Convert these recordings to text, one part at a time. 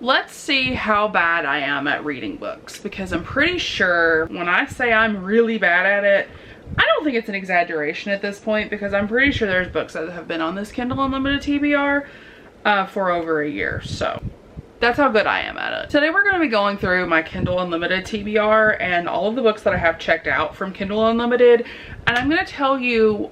Let's see how bad I am at reading books, because I'm pretty sure when I say I'm really bad at it, I don't think it's an exaggeration at this point, because I'm pretty sure there's books that have been on this Kindle Unlimited TBR for over a year. So that's how good I am at it. Today we're going to be going through my Kindle Unlimited TBR and all of the books that I have checked out from Kindle Unlimited, and I'm going to tell you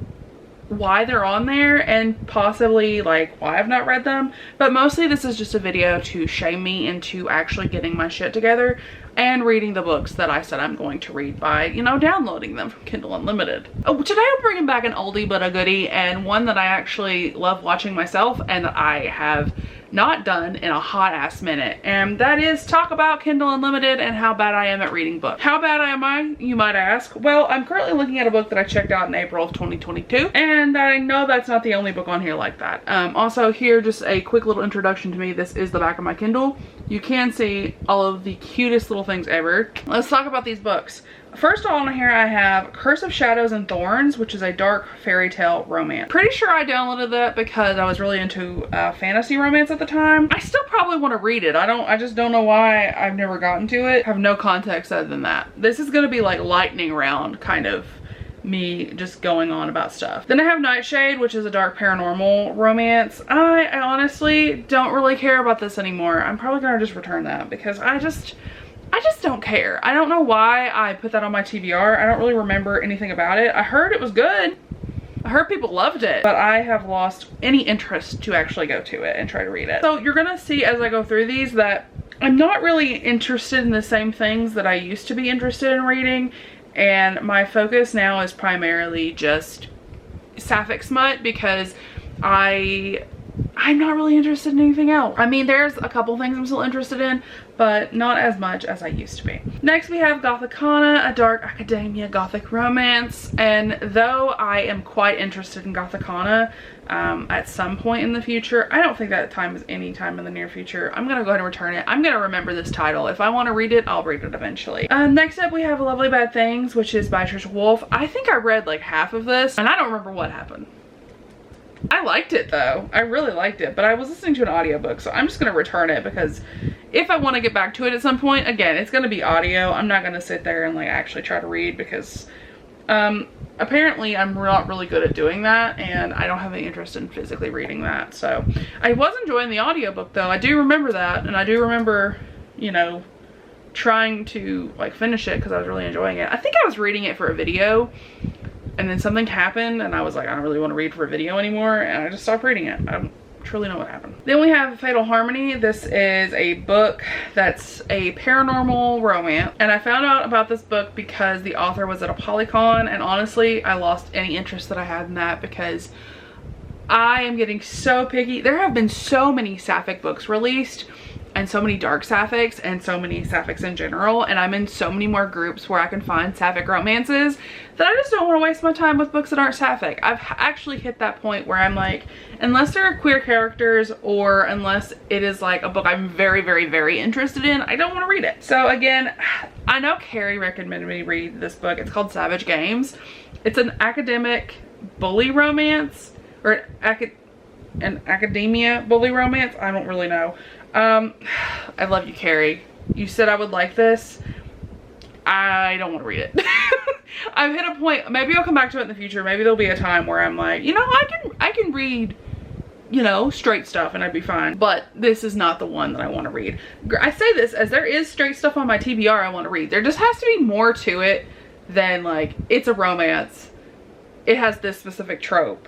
why they're on there and possibly like why I've not read them. But mostly this is just a video to shame me into actually getting my shit together and reading the books that I said I'm going to read by, you know, downloading them from Kindle Unlimited. Oh, today I'm bringing back an oldie but a goodie, and one that I actually love watching myself and I have not done in a hot ass minute, and that is talk about Kindle Unlimited and how bad I am at reading books. How bad am I, you might ask? Well, I'm currently looking at a book that I checked out in April of 2022, and I know that's not the only book on here like that. Also here, just a quick little introduction to me. This is the back of my Kindle. You can see all of the cutest little things ever. Let's talk about these books. First of all, on here I have Curse of Shadows and Thorns, which is a dark fairy tale romance. Pretty sure I downloaded that because I was really into fantasy romance at the time. I still probably want to read it. I just don't know why I've never gotten to it. I have no context other than that. This is going to be like lightning round kind of me just going on about stuff. Then I have Nightshade, which is a dark paranormal romance. I honestly don't really care about this anymore. I'm probably gonna just return that because I just don't care. I don't know why I put that on my TBR. I don't really remember anything about it. I heard it was good. I heard people loved it, but I have lost any interest to actually go to it and try to read it. So you're gonna see as I go through these that I'm not really interested in the same things that I used to be interested in reading, and my focus now is primarily just sapphic smut because I'm not really interested in anything else. I mean, there's a couple things I'm still interested in, but not as much as I used to be. Next we have Gothicana, a dark academia gothic romance, and though I am quite interested in Gothicana at some point in the future, I don't think that time is any time in the near future. I'm gonna go ahead and return it. I'm gonna remember this title. If I want to read it, I'll read it eventually. Next up we have Lovely Bad Things, which is by Trisha Wolfe. I think I read like half of this and I don't remember what happened. I liked it though. I really liked it, but I was listening to an audiobook, so I'm just gonna return it because if I want to get back to it at some point, again, it's gonna be audio. I'm not gonna sit there and like actually try to read because apparently I'm not really good at doing that, and I don't have any interest in physically reading that. So I was enjoying the audiobook though. I do remember that, and I do remember, you know, trying to like finish it because I was really enjoying it. I think I was reading it for a video, and then something happened and I was like, I don't really want to read for a video anymore, and I just stopped reading it. I don't truly know what happened. Then we have Fatal Harmony. This is a book that's a paranormal romance, and I found out about this book because the author was at a Polycon, and honestly I lost any interest that I had in that because I am getting so picky. There have been so many sapphic books released, and so many dark sapphics, and so many sapphics in general, and I'm in so many more groups where I can find sapphic romances that I just don't want to waste my time with books that aren't sapphic. I've actually hit that point where I'm like, unless there are queer characters or unless it is like a book I'm very, very, very interested in, I don't want to read it. So again, I know Carrie recommended me read this book. It's called Savage Games. It's an academic bully romance, or an academia bully romance. I don't really know. I love you, Carrie. You said I would like this. I don't want to read it. I've hit a point, maybe I'll come back to it in the future. Maybe there'll be a time where I'm like, you know, I can read, you know, straight stuff and I'd be fine. But this is not the one that I want to read. I say this as there is straight stuff on my TBR I want to read. There just has to be more to it than like, it's a romance. It has this specific trope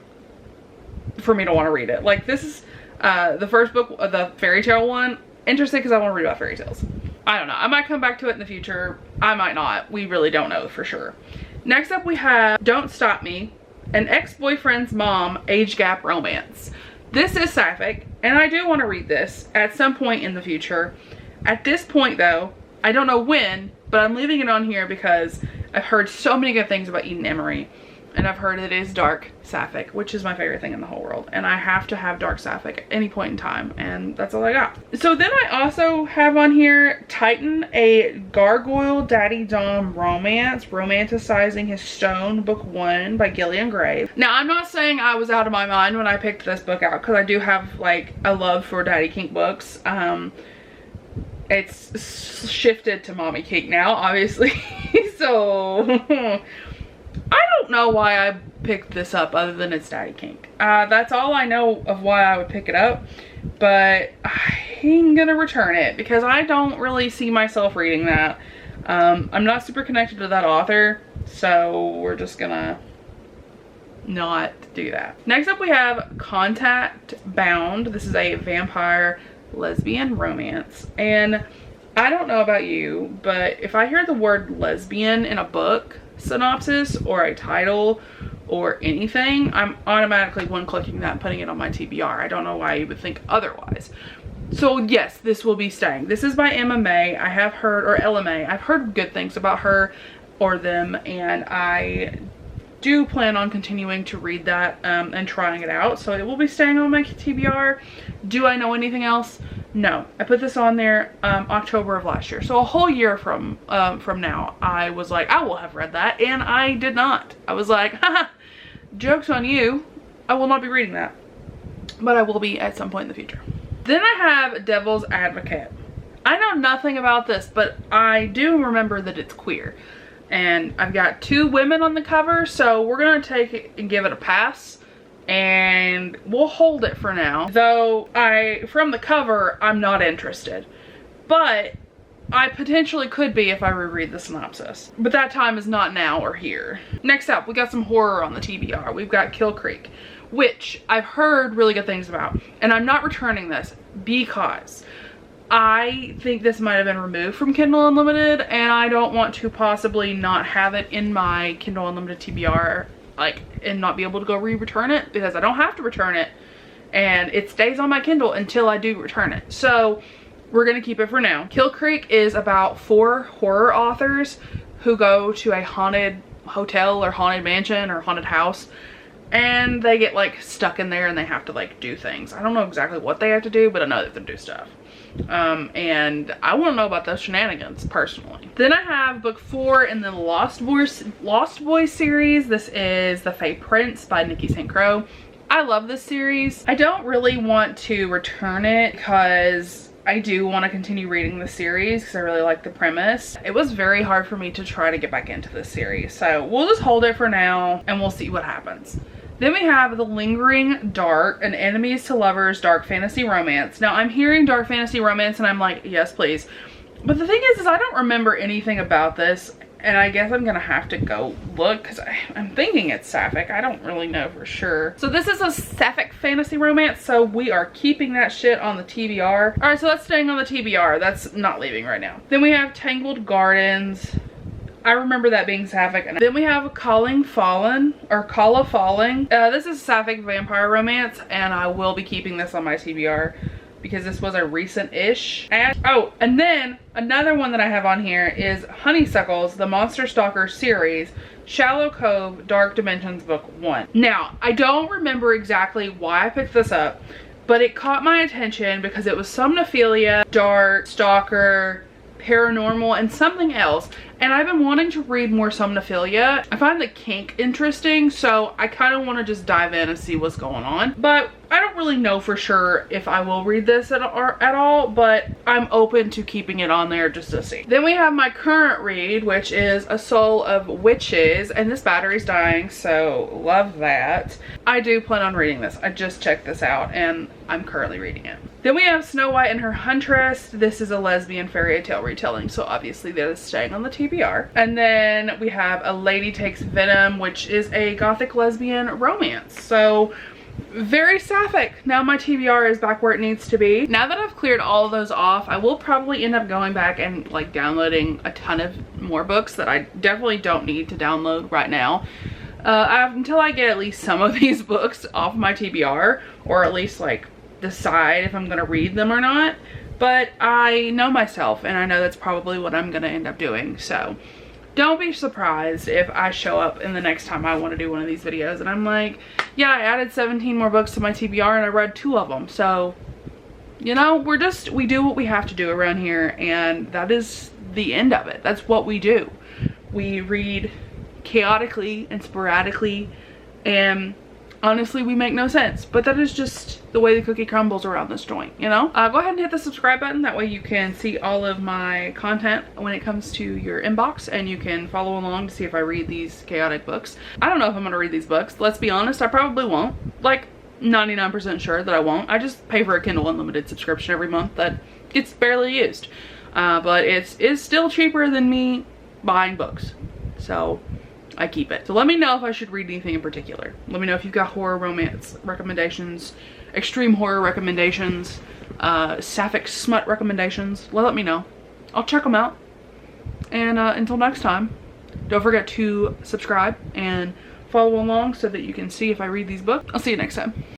for me to want to read it. Like this is the first book, the fairy tale one, interesting because I want to read about fairy tales. I don't know. I might come back to it in the future. I might not. We really don't know for sure. Next up we have Don't Stop Me, an ex-boyfriend's mom age gap romance. This is sapphic, and I do want to read this at some point in the future. At this point though, I don't know when, but I'm leaving it on here because I've heard so many good things about Eden Emery. And I've heard it is dark sapphic, which is my favorite thing in the whole world. And I have to have dark sapphic at any point in time. And that's all I got. So then I also have on here Titan, a gargoyle daddy dom romance, romanticizing his stone, book 1 by Gillian Gray. Now I'm not saying I was out of my mind when I picked this book out, because I do have like a love for daddy kink books. It's shifted to Mommy Cake now, obviously. So I don't know why I picked this up other than it's Daddy Kink. That's all I know of why I would pick it up, but I'm gonna return it because I don't really see myself reading that. I'm not super connected to that author, so we're just gonna not do that. Next up we have Contact Bound. This is a vampire lesbian romance, and I don't know about you, but if I hear the word lesbian in a book synopsis or a title or anything, I'm automatically one-clicking that and putting it on my TBR. I don't know why you would think otherwise. So yes, this will be staying. This is by MMA. I have heard, or LMA, I've heard good things about her or them, and I do plan on continuing to read that and trying it out. So it will be staying on my TBR. Do I know anything else? No. I put this on there October of last year. So a whole year from now, I was like, I will have read that, and I did not. I was like, haha, joke's on you. I will not be reading that. But I will be at some point in the future. Then I have Devil's Advocate. I know nothing about this, but I do remember that it's queer. And I've got 2 women on the cover, so we're gonna take it and give it a pass. And we'll hold it for now. Though from the cover, I'm not interested. But I potentially could be if I reread the synopsis. But that time is not now or here. Next up, we got some horror on the TBR. We've got Kill Creek, which I've heard really good things about. And I'm not returning this because I think this might have been removed from Kindle Unlimited, and I don't want to possibly not have it in my Kindle Unlimited TBR, like, and not be able to go return it, because I don't have to return it, and it stays on my Kindle until I do return it. So we're gonna keep it for now. Kill Creek is about 4 horror authors who go to a haunted hotel or haunted mansion or haunted house, and they get like stuck in there and they have to like do things. I don't know exactly what they have to do, but I know they have to do stuff. And I want to know about those shenanigans personally. Then I have book 4 in the Lost Boys series. This is The Fae Prince by Nikki St. Croix. I love this series. I don't really want to return it because I do want to continue reading the series because I really like the premise. It was very hard for me to try to get back into this series, so we'll just hold it for now and we'll see what happens. Then we have The Lingering Dark, an enemies to lovers dark fantasy romance. Now I'm hearing dark fantasy romance and I'm like, yes please. But the thing is I don't remember anything about this, and I guess I'm gonna have to go look because I'm thinking it's sapphic. I don't really know for sure. So this is a sapphic fantasy romance, so we are keeping that shit on the TBR. All right, so that's staying on the TBR. That's not leaving right now. Then we have Tangled Gardens. I remember that being sapphic. And then we have Calla Falling. This is a sapphic vampire romance, and I will be keeping this on my TBR because this was a recent-ish ad. Oh, and then another one that I have on here is Honeysuckles, the Monster Stalker series, Shallow Cove, Dark Dimensions Book 1. Now, I don't remember exactly why I picked this up, but it caught my attention because it was somnophilia, dark, stalker, paranormal, and something else. And I've been wanting to read more somnophilia. I find the kink interesting, so I kind of want to just dive in and see what's going on. But I don't really know for sure if I will read this at all, but I'm open to keeping it on there just to see. Then we have my current read, which is A Soul of Witches, and this battery's dying, so love that. I do plan on reading this. I just checked this out and I'm currently reading it. Then we have Snow White and Her Huntress. This is a lesbian fairy tale retelling, so obviously that is staying on the TBR. And then we have A Lady Takes Venom, which is a gothic lesbian romance. So very sapphic. Now my TBR is back where it needs to be. Now that I've cleared all of those off, I will probably end up going back and like downloading a ton of more books that I definitely don't need to download right now. Until I get at least some of these books off my TBR, or at least like decide if I'm gonna read them or not. But I know myself and I know that's probably what I'm gonna end up doing. So don't be surprised if I show up in the next time I want to do one of these videos and I'm like, yeah, I added 17 more books to my TBR and I read 2 of them. So, you know, we do what we have to do around here, and that is the end of it. That's what we do. We read chaotically and sporadically, and honestly, we make no sense, but that is just the way the cookie crumbles around this joint, you know? Go ahead and hit the subscribe button. That way you can see all of my content when it comes to your inbox, and you can follow along to see if I read these chaotic books. I don't know if I'm gonna read these books. Let's be honest, I probably won't. Like 99% sure that I won't. I just pay for a Kindle Unlimited subscription every month that gets barely used. But it's still cheaper than me buying books. So I keep it. So let me know if I should read anything in particular. Let me know if you've got horror romance recommendations, extreme horror recommendations, sapphic smut recommendations. Let me know. I'll check them out. And until next time, don't forget to subscribe and follow along so that you can see if I read these books. I'll see you next time.